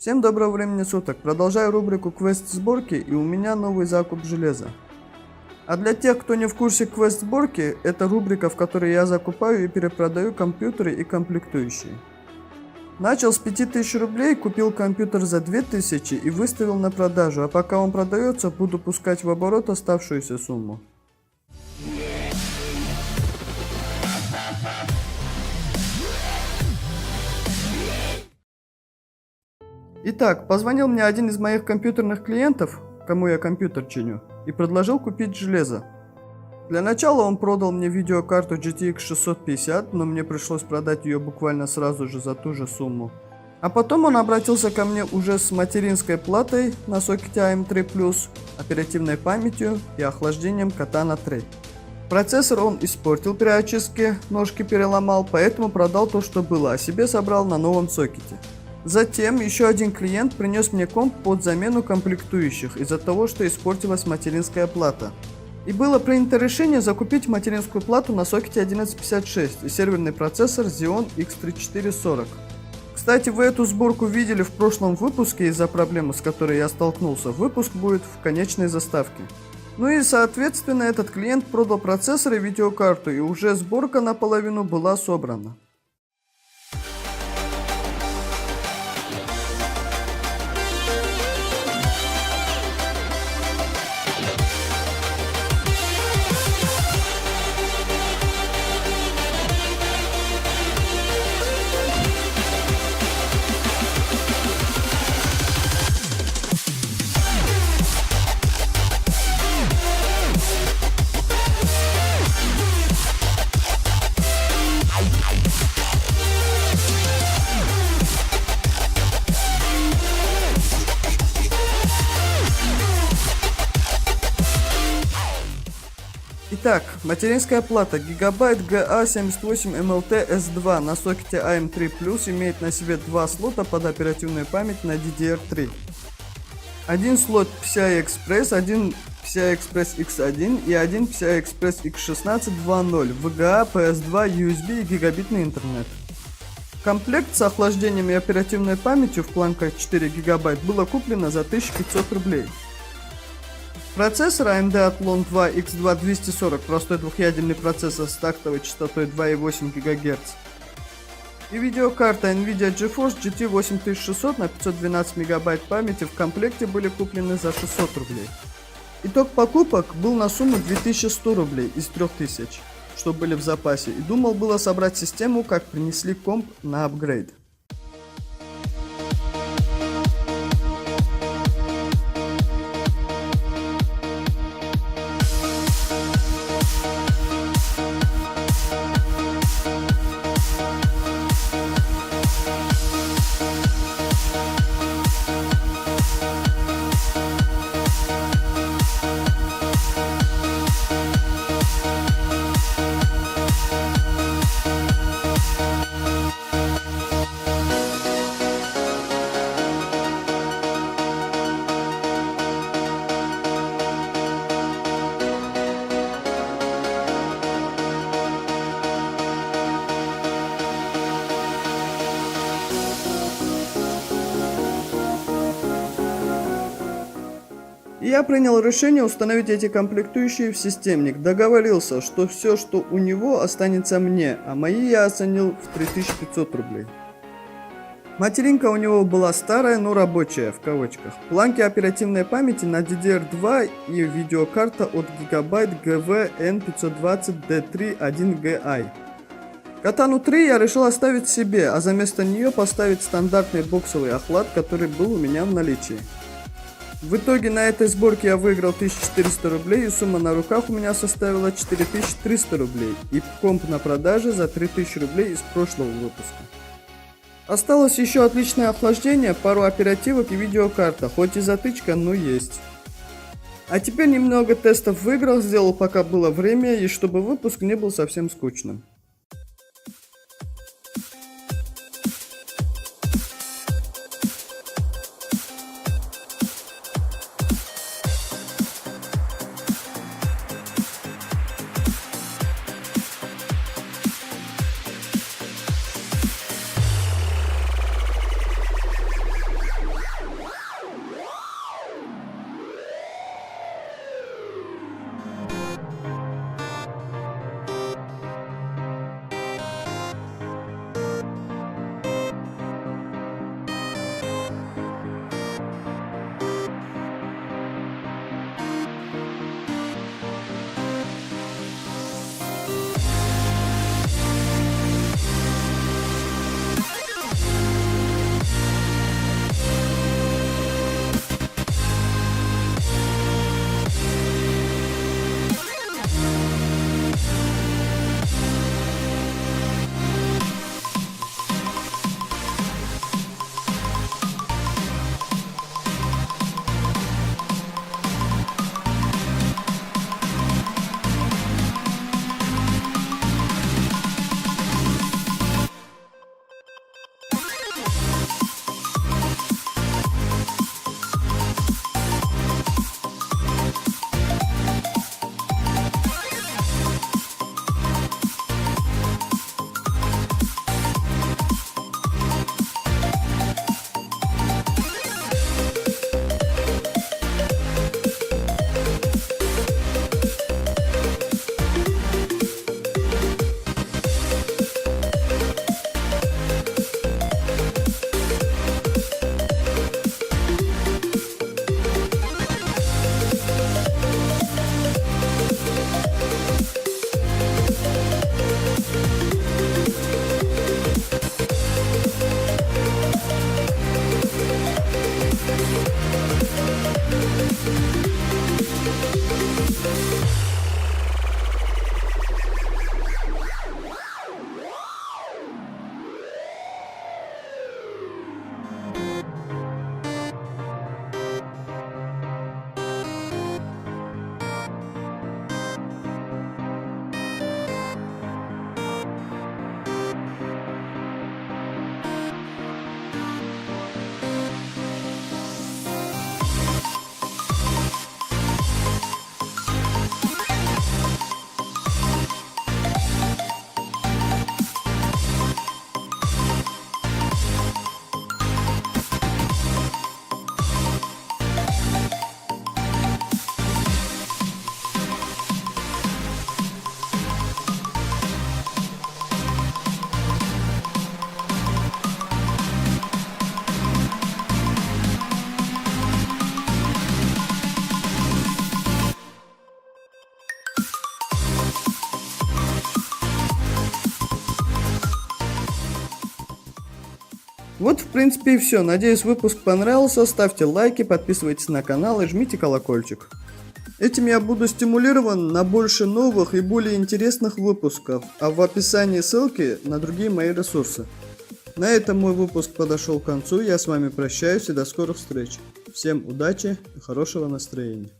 Всем доброго времени суток. Продолжаю рубрику квест сборки, и у меня новый закуп железа. А для тех, кто не в курсе квест сборки, это рубрика, в которой я закупаю и перепродаю компьютеры и комплектующие. Начал с 5000 рублей, купил компьютер за 2000 и выставил на продажу, а пока он продается, буду пускать в оборот оставшуюся сумму. Итак, позвонил мне один из моих компьютерных клиентов, кому я компьютер чиню, и предложил купить железо. Для начала он продал мне видеокарту GTX 650, но мне пришлось продать ее буквально сразу же за ту же сумму. А потом он обратился ко мне уже с материнской платой на сокете AM3+, оперативной памятью и охлаждением Katana 3. Процессор он испортил при очистке, ножки переломал, поэтому продал то, что было, а себе собрал на новом сокете. Затем еще один клиент принес мне комп под замену комплектующих из-за того, что испортилась материнская плата. И было принято решение закупить материнскую плату на сокете 1156 и серверный процессор Xeon X3440. Кстати, вы эту сборку видели в прошлом выпуске из-за проблемы, с которой я столкнулся. Выпуск будет в конечной заставке. Ну и соответственно этот клиент продал процессор и видеокарту, и уже сборка наполовину была собрана. Итак, материнская плата Gigabyte GA78MLT-S2 на сокете AM3+, имеет на себе два слота под оперативную память на DDR3. Один слот PCI-Express, один PCI-Express X1 и один PCI-Express X16 2.0, VGA, PS2, USB и гигабитный интернет. Комплект с охлаждением и оперативной памятью в планках 4 ГБ было куплено за 1500 рублей. Процессор AMD Athlon 2 X2 240, простой двухъядерный процессор с тактовой частотой 2,8 ГГц. И видеокарта NVIDIA GeForce GT 8600 на 512 МБ памяти в комплекте были куплены за 600 рублей. Итог покупок был на сумму 2100 рублей из 3000, что были в запасе, и думал было собрать систему, как принесли комп на апгрейд. И я принял решение установить эти комплектующие в системник. Договорился, что все, что у него, останется мне, а мои я оценил в 3500 рублей. Материнка у него была старая, но рабочая, в кавычках. Планки оперативной памяти на DDR2 и видеокарта от Gigabyte GV N520D3 Katana 3 я решил оставить себе, а за место нее поставить стандартный боксовый охлад, который был у меня в наличии. В итоге на этой сборке я выиграл 1400 рублей, и сумма на руках у меня составила 4300 рублей, и комп на продаже за 3000 рублей из прошлого выпуска. Осталось еще отличное охлаждение, пару оперативок и видеокарта, хоть и затычка, но есть. А теперь немного тестов выиграл, сделал пока было время, и чтобы выпуск не был совсем скучным. Вот в принципе и все. Надеюсь, выпуск понравился. Ставьте лайки, подписывайтесь на канал и жмите колокольчик. Этим я буду стимулирован на больше новых и более интересных выпусков, а в описании ссылки на другие мои ресурсы. На этом мой выпуск подошел к концу, я с вами прощаюсь и до скорых встреч. Всем удачи и хорошего настроения.